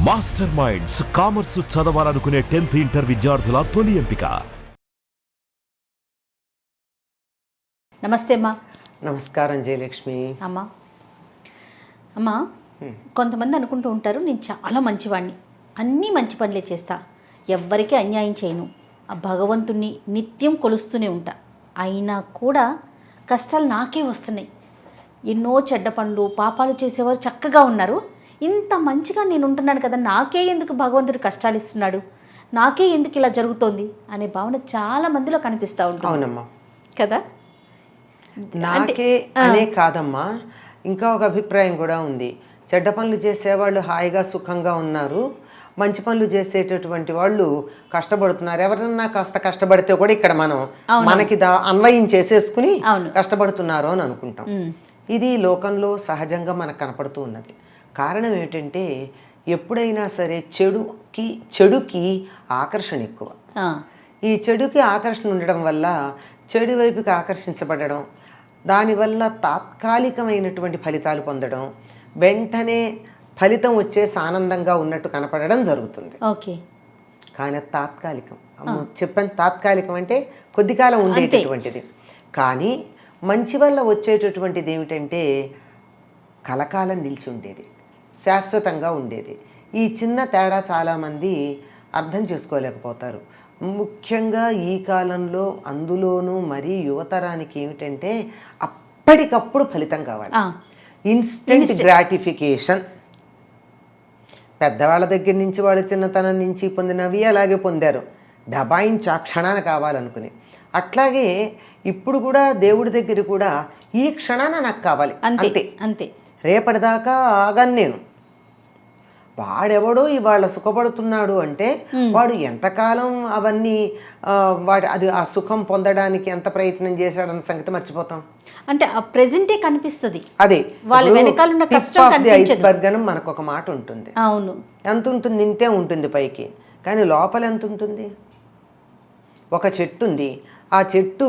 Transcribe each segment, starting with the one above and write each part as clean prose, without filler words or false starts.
Master minds commerce చదవాలనుకునే 10th inter విద్యార్థుల తొలి ఎంపిక. నమస్తే అమ్మా. నమస్కారం జయలక్ష్మి. అమ్మా కొంతమంది అనుకుంటూ ఉంటారు, నేను చాలా మంచివాడిని, అన్నీ మంచి పనులే చేస్తా, ఎవ్వరికీ అన్యాయం చేయను, ఆ భగవంతుణ్ణి నిత్యం కొలుస్తూనే ఉంటా, అయినా కూడా కష్టాలు నాకే వస్తున్నాయి. ఎన్నో చెడ్డ పనులు పాపాలు చేసేవారు చక్కగా ఉన్నారు, ఇంత మంచిగా నేను ఉంటున్నాను కదా, నాకే ఎందుకు భగవంతుడు కష్టాలు ఇస్తున్నాడు, నాకే ఎందుకు ఇలా జరుగుతోంది అనే భావన చాలా మందిలో కనిపిస్తూ ఉంటుంది. అవునమ్మా కదా. నాకే అనే కాదమ్మా, ఇంకా ఒక అభిప్రాయం కూడా ఉంది. చెడ్డ పనులు చేసేవాళ్ళు హాయిగా సుఖంగా ఉన్నారు, మంచి పనులు చేసేటటువంటి వాళ్ళు కష్టపడుతున్నారు. ఎవరన్నా కాస్త కష్టపడితే కూడా ఇక్కడ మనం మనకి అన్వయం చేసేసుకుని కష్టపడుతున్నారు అని అనుకుంటాం. ఇది లోకంలో సహజంగా మనకు కనపడుతూ ఉన్నది. కారణం ఏమిటంటే ఎప్పుడైనా సరే చెడుకి ఆకర్షణ ఎక్కువ. ఈ చెడుకి ఆకర్షణ ఉండడం వల్ల చెడు వైపుకి ఆకర్షించబడడం, దానివల్ల తాత్కాలికమైనటువంటి ఫలితాలు పొందడం, వెంటనే ఫలితం వచ్చేసి ఆనందంగా ఉన్నట్టు కనపడడం జరుగుతుంది. ఓకే, కానీ తాత్కాలికం. చెప్పాను, తాత్కాలికం అంటే కొద్ది కాలం ఉండేటటువంటిది. కానీ మంచి వల్ల వచ్చేటటువంటిది ఏమిటంటే కలకాలం నిలిచి ఉండేది, శాశ్వతంగా ఉండేది. ఈ చిన్న తేడా చాలామంది అర్థం చేసుకోలేకపోతారు. ముఖ్యంగా ఈ కాలంలో, అందులోనూ మరీ యువతరానికి ఏమిటంటే అప్పటికప్పుడు ఫలితం కావాలి, ఇన్స్టెంట్ గ్రాటిఫికేషన్. పెద్దవాళ్ళ దగ్గర నుంచి, వాళ్ళ చిన్నతనం నుంచి పొందినవి అలాగే పొందారు, డబాయించి ఆ క్షణాన కావాలనుకుని. అట్లాగే ఇప్పుడు కూడా దేవుడి దగ్గర కూడా ఈ క్షణాన నాకు కావాలి, అంతే అంతే, రేపటిదాకా ఆగను నేను. వాడెవడో ఇవాళ సుఖపడుతున్నాడు అంటే వాడు ఎంతకాలం అవన్నీ అది ఆ సుఖం పొందడానికి ఎంత ప్రయత్నం చేశాడన్న సంగతి మర్చిపోతాం. అంటే ఆ ప్రెజెంటే కనిపిస్తుంది, అదే వాళ్ళ వెనకాల ఉన్న కష్టం కనిపించదు. ఐస్బర్గ్ అని మనకు ఒక మాట ఉంటుంది. అవును, ఎంత ఉంటుంది, ఇంతే ఉంటుంది పైకి, కానీ లోపల ఎంత ఉంటుంది. ఒక చెట్టు ఉంది, ఆ చెట్టు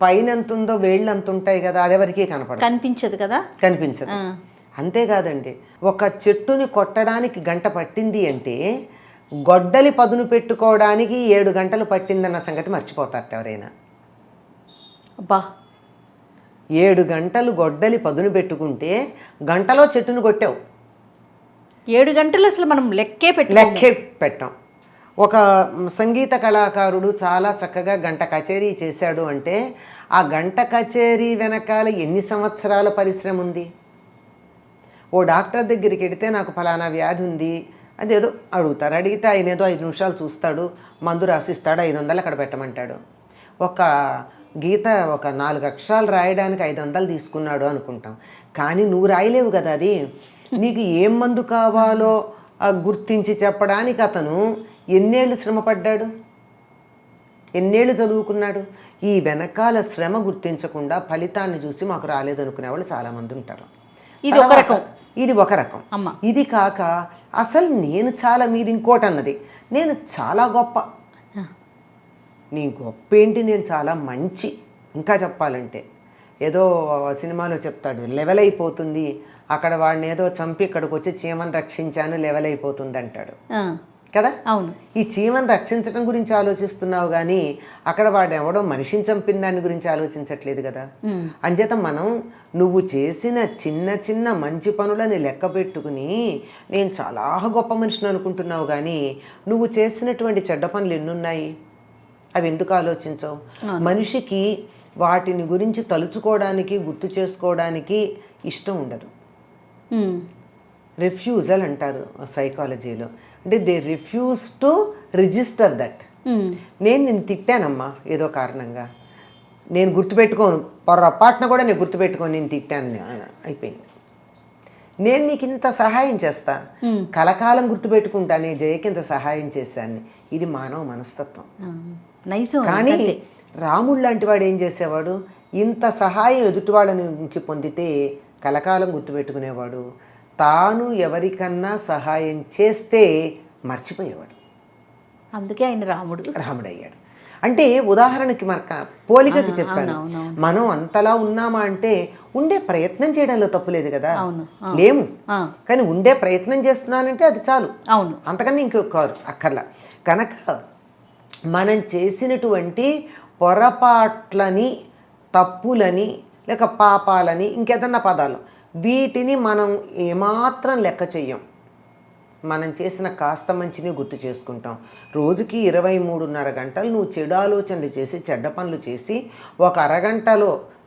పైన ఎంత ఉందో వేళ్ళు అంత ఉంటాయి కదా, అదెవరికి కనిపించదు కదా, కనిపించదు. అంతేకాదండి, ఒక చెట్టుని కొట్టడానికి గంట పట్టింది అంటే గొడ్డలి పదును పెట్టుకోవడానికి 7 గంటలు పట్టిందన్న సంగతి మర్చిపోతారు ఎవరైనా. అబ్బా, 7 గంటలు గొడ్డలి పదును పెట్టుకుంటే గంటలో చెట్టును కొట్టావు. 7 గంటలు అసలు మనం లెక్కే పెట్టాం. ఒక సంగీత కళాకారుడు చాలా చక్కగా గంట కచేరీ చేశాడు అంటే ఆ గంట కచేరీ వెనకాల ఎన్ని సంవత్సరాల పరిశ్రమ ఉంది. ఓ డాక్టర్ దగ్గరికి వెడితే నాకు ఫలానా వ్యాధి ఉంది అదేదో అడుగుతారు, అడిగితే ఆయన ఏదో 5 నిమిషాలు చూస్తాడు, మందు రాసిస్తాడు, 500 అక్కడ పెట్టమంటాడు. ఒక గీత ఒక 4 అక్షరాలు రాయడానికి 500 తీసుకున్నాడు అనుకుంటాం, కానీ నువ్వు రాయలేవు కదా అది. నీకు ఏం మందు కావాలో గుర్తించి చెప్పడానికి అతను ఎన్నేళ్ళు శ్రమపడ్డాడు, ఎన్నేళ్ళు చదువుకున్నాడు. ఈ వెనకాల శ్రమ గుర్తించకుండా ఫలితాన్ని చూసి మాకు రాలేదనుకునే వాళ్ళు చాలామంది ఉంటారు. ఇది ఒక రకం. ఇది కాక అసలు నేను చాలా, మీరు ఇంకోటి అన్నది, నేను చాలా గొప్ప. నీ గొప్ప ఏంటి, నేను చాలా మంచి. ఇంకా చెప్పాలంటే ఏదో సినిమాలో చెప్తాడు, లెవెల్ అయిపోతుంది, అక్కడ వాడిని ఏదో చంపి ఇక్కడికి వచ్చి చీమను రక్షించాను, లెవెల్ అయిపోతుంది అంటాడు కదా. అవును, ఈ చీమను రక్షించడం గురించి ఆలోచిస్తున్నావు కానీ అక్కడ వాడు ఎవడో మనిషిని చంపిన దాని గురించి ఆలోచించట్లేదు కదా. అంచేత మనం నువ్వు చేసిన చిన్న చిన్న మంచి పనులని లెక్క పెట్టుకుని నేను చాలా గొప్ప మనిషిని అనుకుంటున్నావు, కానీ నువ్వు చేసినటువంటి చెడ్డ పనులు ఎన్నున్నాయి, అవి ఎందుకు ఆలోచించవు? మనిషికి వాటిని గురించి తలుచుకోవడానికి, గుర్తు చేసుకోవడానికి ఇష్టం ఉండదు. రిఫ్యూజల్ అంటారు సైకాలజీలో, అంటే they refuse to register that. నేను నిన్ను తిట్టానమ్మా ఏదో కారణంగా, నేను గుర్తుపెట్టుకోను, పొరపాటున కూడా నేను గుర్తుపెట్టుకోను, నేను తిట్టాను, అయిపోయింది. నేను నీకు ఇంత సహాయం చేస్తా, కలకాలం గుర్తుపెట్టుకుంటానే జయకి ఇంత సహాయం చేశాను. ఇది మానవ మనస్తత్వం. కానీ రాముడు లాంటి వాడు ఏం చేసేవాడు, ఇంత సహాయం ఎదుటివాళ్ళ నుంచి పొందితే కలకాలం గుర్తుపెట్టుకునేవాడు, తాను ఎవరికన్నా సహాయం చేస్తే మర్చిపోయేవాడు. అందుకే ఆయన రాముడు అయ్యాడు. అంటే ఉదాహరణకి పోలికకి చెప్పాను. మనం అంతలా ఉన్నామా అంటే ఉండే ప్రయత్నం చేయడంలో తప్పు లేదు కదా, లేము, కానీ ఉండే ప్రయత్నం చేస్తున్నానంటే అది చాలు, అంతకన్నా ఇంకొక అక్కర్లా. కనుక మనం చేసినటువంటి పొరపాట్లని, తప్పులని, లేక పాపాలని, ఇంకేదన్నా పదాలు, వీటిని మనం ఏమాత్రం లెక్క చెయ్యం. మనం చేసిన కాస్త మంచిని గుర్తు చేసుకుంటాం. రోజుకి 23.5 గంటలు నువ్వు చెడు ఆలోచనలు చేసి, చెడ్డ పనులు చేసి, ఒక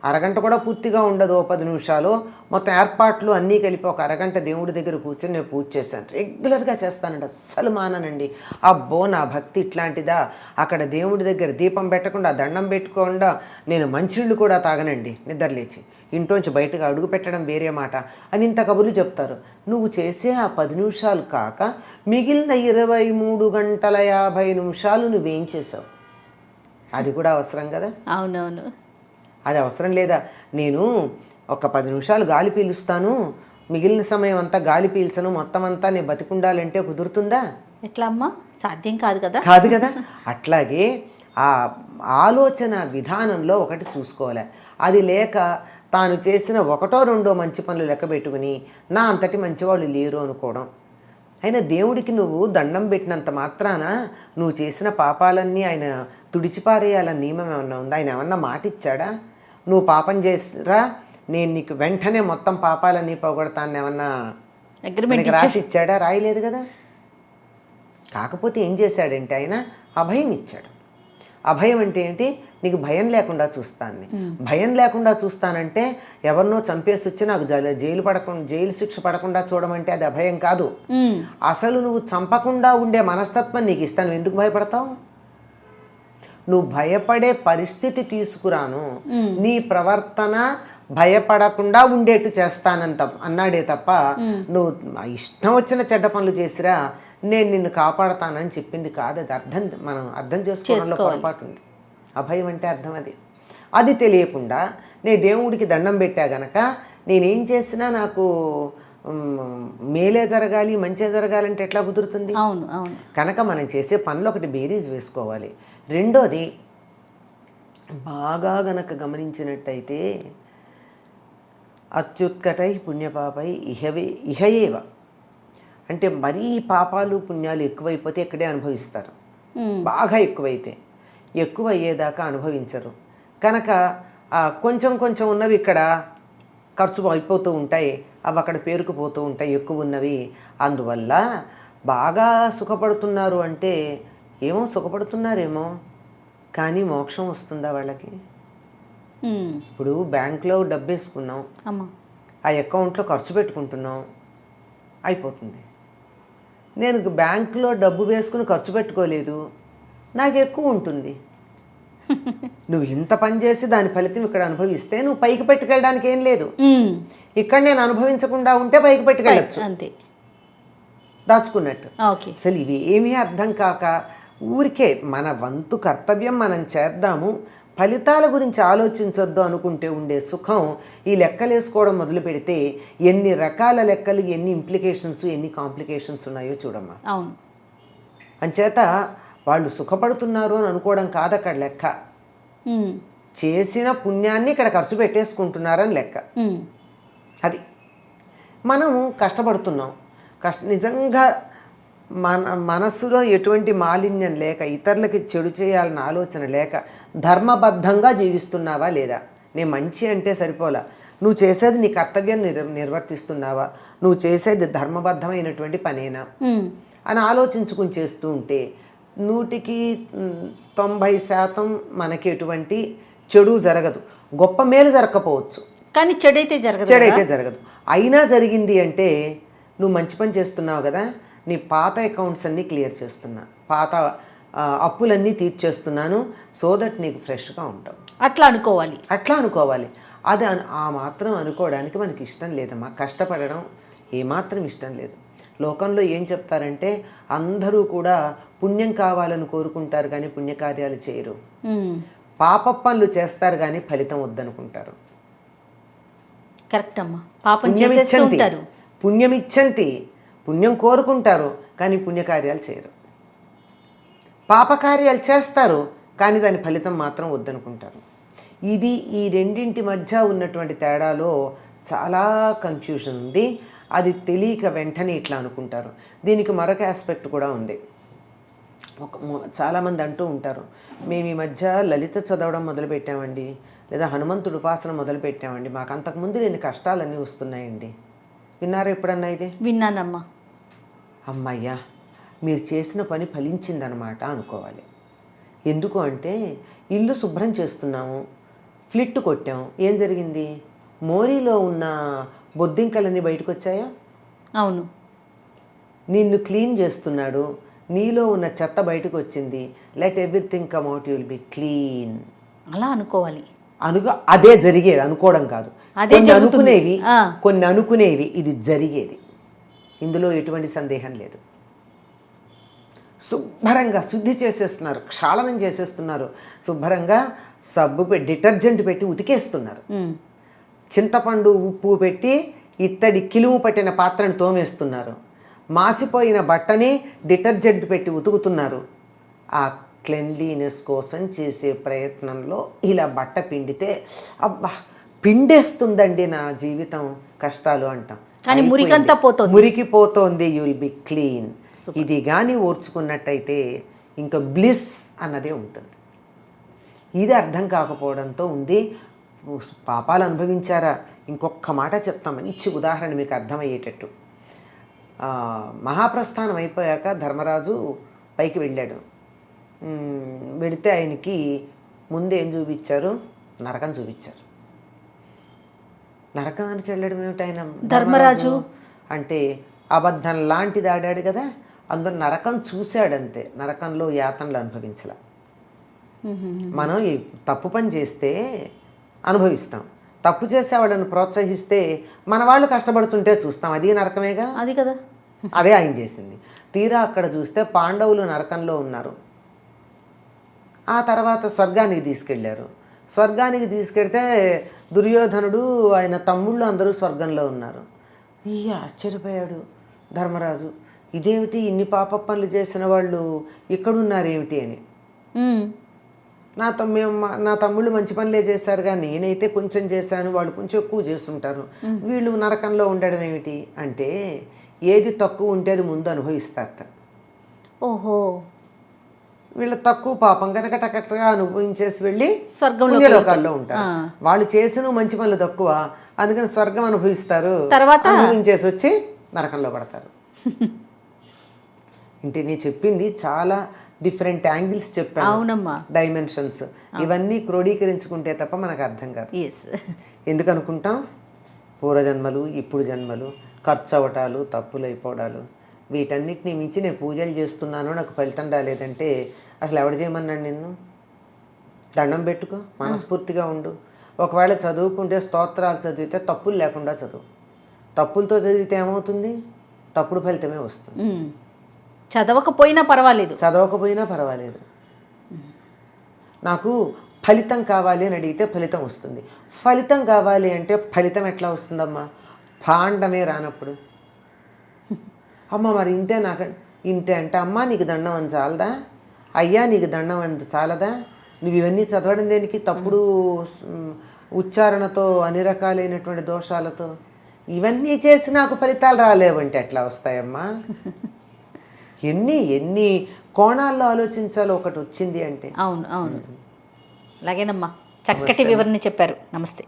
అరగంట కూడా పూర్తిగా ఉండదు, 10 నిమిషాలు మొత్తం ఏర్పాట్లు అన్నీ కలిపి ఒక అరగంట దేవుడి దగ్గర కూర్చొని నేను పూజ చేశాను, రెగ్యులర్గా చేస్తానండి, అస్సలు మాననండి. అబ్బో నా భక్తి ఇట్లాంటిదా, అక్కడ దేవుడి దగ్గర దీపం పెట్టకుండా, దండం పెట్టుకోకుండా నేను మంచిళ్ళు కూడా తాగనండి నిద్రలేచి, ఇంట్లోంచి బయటకు అడుగు పెట్టడం వేరే మాట అని ఇంత కబుర్లు చెప్తారు. నువ్వు చేసే ఆ 10 నిమిషాలు కాక మిగిలిన 23 గంటల 50 నిమిషాలు నువ్వేం చేసావు? అది కూడా అవసరం కదా. అవునవును, అది అవసరం లేదా? నేను ఒక 10 నిమిషాలు గాలి పీలుస్తాను, మిగిలిన సమయం అంతా గాలి పీల్చను, మొత్తం అంతా నేను బతికుండాలంటే కుదురుతుందా? ఎట్లా అమ్మా, సాధ్యం కాదు కదా. కాదు కదా. అట్లాగే ఆ ఆలోచన విధానంలో ఒకటి చూసుకోవాలి. అది లేక తాను చేసిన 1-2 మంచి పనులు లెక్క పెట్టుకుని నా అంతటి మంచివాళ్ళు లేరు అనుకోవడం. అయినా దేవుడికి నువ్వు దండం పెట్టినంత మాత్రాన నువ్వు చేసిన పాపాలన్నీ ఆయన తుడిచిపారేయాలని నియమం ఏమన్నా ఉందా? ఆయన ఏమన్నా మాట ఇచ్చాడా? నువ్వు పాపం చేసిరా నేను నీకు వెంటనే మొత్తం పాపాలన్నీ పోగొడతాను ఏమన్నా రాసి ఇచ్చాడా? రాయలేదు కదా. కాకపోతే ఏం చేశాడంటే ఆయన అభయం ఇచ్చాడు. అభయం అంటే ఏంటి? నీకు భయం లేకుండా చూస్తాను. భయం లేకుండా చూస్తానంటే ఎవరినో చంపేసి వచ్చి నాకు జైలు శిక్ష పడకుండా చూడమంటే అది అభయం కాదు. అసలు నువ్వు చంపకుండా ఉండే మనస్తత్వం నీకు ఇస్తాను, ఎందుకు భయపడతావు? నువ్వు భయపడే పరిస్థితి తీసుకురాను, నీ ప్రవర్తన భయపడకుండా ఉండేట్టు చేస్తానంత అన్నాడే తప్ప నువ్వు ఇష్టం వచ్చిన చెడ్డ పనులు చేసిరా నేను నిన్ను కాపాడతానని చెప్పింది కాదు. అది మనం అర్థం చేసుకోవడంలో పొరపాటు ఉంది. అభయం అంటే అర్థం అది తెలియకుండా నేను దేవుడికి దండం పెట్టా గనక నేనేం చేసినా నాకు మేలే జరగాలి, మంచే జరగాలంటే ఎట్లా కుదురుతుంది? కనుక మనం చేసే పనులు ఒకటి బేరీజ్ వేసుకోవాలి. రెండోది బాగా గనక గమనించినట్టయితే అత్యుత్కటై పుణ్యపాపై ఇహయేవ అంటే మరీ పాపాలు పుణ్యాలు ఎక్కువైపోతే ఇక్కడే అనుభవిస్తారు. బాగా ఎక్కువ అయ్యేదాకా అనుభవించరు. కనుక కొంచెం కొంచెం ఉన్నవి ఇక్కడ ఖర్చు అయిపోతూ ఉంటాయి, అవి అక్కడ పేరుకుపోతూ ఉంటాయి ఎక్కువ ఉన్నవి. అందువల్ల బాగా సుఖపడుతున్నారు అంటే ఏమో సుఖపడుతున్నారేమో, కానీ మోక్షం వస్తుందా వాళ్ళకి? ఇప్పుడు బ్యాంకులో డబ్బు వేసుకున్నాం, ఆ అకౌంట్లో ఖర్చు పెట్టుకుంటున్నాం, అయిపోతుంది. నేను బ్యాంకులో డబ్బు వేసుకుని ఖర్చు పెట్టుకోలేదు, నాకు ఎక్కువ ఉంటుంది. నువ్వు ఇంత పని చేసి దాని ఫలితం ఇక్కడ అనుభవిస్తే నువ్వు పైకి పెట్టుకెళ్ళడానికి ఏం లేదు. ఇక్కడ నేను అనుభవించకుండా ఉంటే పైకి పెట్టుకెళ్ళచ్చు, అంతే, దాచుకున్నట్టు. అసలు ఇవి ఏమీ అర్థం కాక ఊరికే మన వంతు కర్తవ్యం మనం చేద్దాము, ఫలితాల గురించి ఆలోచించొద్దు అనుకుంటే ఉండే సుఖం ఈ లెక్కలు వేసుకోవడం మొదలు పెడితే ఎన్ని రకాల లెక్కలు, ఎన్ని ఇంప్లికేషన్స్, ఎన్ని కాంప్లికేషన్స్ ఉన్నాయో చూడమ్మా. అంచేత వాళ్ళు సుఖపడుతున్నారు అని అనుకోవడం కాదు అక్కడ లెక్క, చేసిన పుణ్యాన్ని ఇక్కడ ఖర్చు పెట్టేసుకుంటున్నారని లెక్క. అది మనం కష్టపడుతున్నాం, నిజంగా మనస్సులో ఎటువంటి మాలిన్యం లేక, ఇతరులకి చెడు చేయాలన్న ఆలోచన లేక ధర్మబద్ధంగా జీవిస్తున్నావా లేదా? నేను మంచి అంటే సరిపోలా, నువ్వు చేసేది నీ కర్తవ్యం నిర్వర్తిస్తున్నావా, నువ్వు చేసేది ధర్మబద్ధమైనటువంటి పనేనా అని ఆలోచించుకుని చేస్తూ ఉంటే 100% మనకి ఎటువంటి చెడు జరగదు. గొప్ప మేలు జరగకపోవచ్చు, కానీ చెడైతే జరగదు. అయినా జరిగింది అంటే నువ్వు మంచి పని చేస్తున్నావు కదా, నీ పాత అకౌంట్స్ అన్నీ క్లియర్ చేస్తున్నా, పాత అప్పులన్నీ తీర్చేస్తున్నాను, సో దట్ నీకు ఫ్రెష్గా ఉంటావు. అట్లా అనుకోవాలి. అది ఆ మాత్రం అనుకోవడానికి మనకి ఇష్టం లేదమ్మా. కష్టపడడం ఏమాత్రం ఇష్టం లేదు. లోకంలో ఏం చెప్తారంటే అందరూ కూడా పుణ్యం కావాలని కోరుకుంటారు కానీ పుణ్యకార్యాలు చేయరు, పాప పనులు చేస్తారు కానీ ఫలితం వద్దనుకుంటారు. కరెక్ట్ అమ్మా. పుణ్యమిచ్చంతి, పుణ్యం కోరుకుంటారు కానీ పుణ్యకార్యాలు చేయరు. పాపకార్యాలు చేస్తారు కానీ దాని ఫలితం మాత్రం వద్దనుకుంటారు. ఇది ఈ రెండింటి మధ్య ఉన్నటువంటి తేడాలో చాలా కన్ఫ్యూజన్ ఉంది. అది తెలియక వెంటనే ఇట్లా అనుకుంటారు. దీనికి మరొక ఆస్పెక్ట్ కూడా ఉంది. చాలామంది అంటూ ఉంటారు, మేము ఈ మధ్య లలిత చదవడం మొదలుపెట్టామండి, లేదా హనుమంతుడు ఉపాసన మొదలుపెట్టామండి, మాకు అంతకుముందు లేని కష్టాలన్నీ వస్తున్నాయండి. విన్నారా ఎప్పుడన్నా ఇది? విన్నానమ్మా. అమ్మయ్యా, మీరు చేసిన పని ఫలించిందనమాట అనుకోవాలి. ఎందుకు అంటే ఇల్లు శుభ్రం చేస్తున్నాము, ఫ్లిట్ కొట్టాం, ఏం జరిగింది? మోరీలో ఉన్న బొద్దింకలన్నీ బయటకు వచ్చాయా? అవును. నిన్ను క్లీన్ చేస్తున్నాడు, నీలో ఉన్న చెత్త బయటకు వచ్చింది. Let everything come out, you will be clean. అలా అనుకోవాలి. అదే జరిగేది, అనుకోవడం కాదు. కొన్ని అనుకునేవి ఇది జరిగేది. ఇందులో ఎటువంటి సందేహం లేదు. శుభ్రంగా శుద్ధి చేసేస్తున్నారు, క్షాళనం చేసేస్తున్నారు, శుభ్రంగా సబ్బు డిటర్జెంట్ పెట్టి ఉతికేస్తున్నారు, చింతపండు ఉప్పు పెట్టి ఇత్తడి కిలుము పట్టిన పాత్రను తోమేస్తున్నారు, మాసిపోయిన బట్టని డిటర్జెంట్ పెట్టి ఉతుకుతున్నారు. ఆ క్లెన్లీనెస్ కోసం చేసే ప్రయత్నంలో ఇలా బట్ట పిండితే అబ్బా పిండేస్తుందండి నా జీవితం, కష్టాలు అంటాం. కానీ మురికంతా పోతుంది, మురికిపోతోంది, యు విల్ బి క్లీన్. ఇది కానీ ఓర్చుకున్నట్టయితే ఇంకా బ్లిస్ అన్నదే ఉంటుంది. ఇది అర్థం కాకపోవడంతో ఉంది. పాపాలు అనుభవించారా? ఇంకొక మాట చెప్తాం, మంచి ఉదాహరణ మీకు అర్థమయ్యేటట్టు. మహాప్రస్థానం అయిపోయాక ధర్మరాజు పైకి వెళ్ళాడు. వెళితే ఆయనకి ముందు ఏం చూపించారు? నరకం చూపించారు. నరకానికి వెళ్ళడం ఏమిటి? ఆయన ధర్మరాజు అంటే అబద్ధం లాంటిది ఆడాడు కదా, అందులో నరకం చూశాడంతే, నరకంలో యాతనలు అనుభవించలే. మనం ఈ తప్పు పని చేస్తే అనుభవిస్తాం, తప్పు చేసేవాళ్ళని ప్రోత్సహిస్తే మన వాళ్ళు కష్టపడుతుంటే చూస్తాం, అది నరకమేగా. అది కదా, అదే ఆయన చేసింది. తీరా అక్కడ చూస్తే పాండవులు నరకంలో ఉన్నారు. ఆ తర్వాత స్వర్గానికి తీసుకెళ్ళారు. స్వర్గానికి తీసుకెళ్తే దుర్యోధనుడు ఆయన తమ్ముళ్ళు అందరూ స్వర్గంలో ఉన్నారు. ఆశ్చర్యపోయాడు ధర్మరాజు, ఇదేమిటి ఇన్ని పాప పనులు చేసిన వాళ్ళు ఇక్కడున్నారేమిటి అని. నా తమ్ముళ్ళు మంచి పనులే చేశారు, కానీ నేనైతే కొంచెం చేశాను, వాళ్ళు కొంచెం ఎక్కువ చేస్తుంటారు, వీళ్ళు నరకంలో ఉండడం ఏమిటి అంటే ఏది తక్కువ ఉంటే అది ముందు అనుభవిస్తారట. ఓహో, వీళ్ళు తక్కువ పాపం కనుక టకటగా అనుభవించేసి వెళ్ళి స్వర్గంలో ఉంటారు. వాళ్ళు చేసిన మంచి పనులు తక్కువ, అందుకని స్వర్గం అనుభవిస్తారు, తర్వాత అనుభవించేసి వచ్చి నరకంలో పడతారు. అంటే నేను చెప్పింది చాలా డిఫరెంట్ యాంగిల్స్ చెప్పాను. అవునమ్మా, డైమెన్షన్స్ ఇవన్నీ క్రోడీకరించుకుంటే తప్ప మనకు అర్థం కాదు. ఎందుకు అనుకుంటాం? పూర్వజన్మలు, ఇప్పుడు జన్మలు, ఖర్చు అవటాలు, తప్పులు అయిపోవడాలు, వీటన్నిటిని మించి నేను పూజలు చేస్తున్నాను, నాకు ఫలితం రాలేదంటే అసలు ఎవడు చేయమన్నాడు నిన్ను? దండం పెట్టుకో, మనస్ఫూర్తిగా ఉండు. ఒకవేళ చదువుకుంటే స్తోత్రాలు చదివితే తప్పులు లేకుండా చదువు. తప్పులతో చదివితే ఏమవుతుంది? తప్పుడు ఫలితమే వస్తుంది. చదవకపోయినా పర్వాలేదు. నాకు ఫలితం కావాలి అని అడిగితే ఫలితం వస్తుంది. ఫలితం కావాలి అంటే ఫలితం ఎట్లా వస్తుందమ్మా? పాండమే రానప్పుడు. అమ్మ మరి ఇంతే, నాకు ఇంతే అంటే అమ్మ నీకు దండం అని చాలదా? అయ్యా నీకు దండం అని చాలదా? నువ్వు ఇవన్నీ చదవడం దేనికి? తప్పుడు ఉచ్చారణతో, అన్ని రకాలైనటువంటి దోషాలతో ఇవన్నీ చేసి నాకు ఫలితాలు రాలేవంటే ఎట్లా వస్తాయమ్మా? ఎన్ని కోణాల్లో ఆలోచించాలో ఒకటి వచ్చింది అంటే. అవును, అలాగేనమ్మా, చక్కటి వివరణ చెప్పారు. నమస్తే.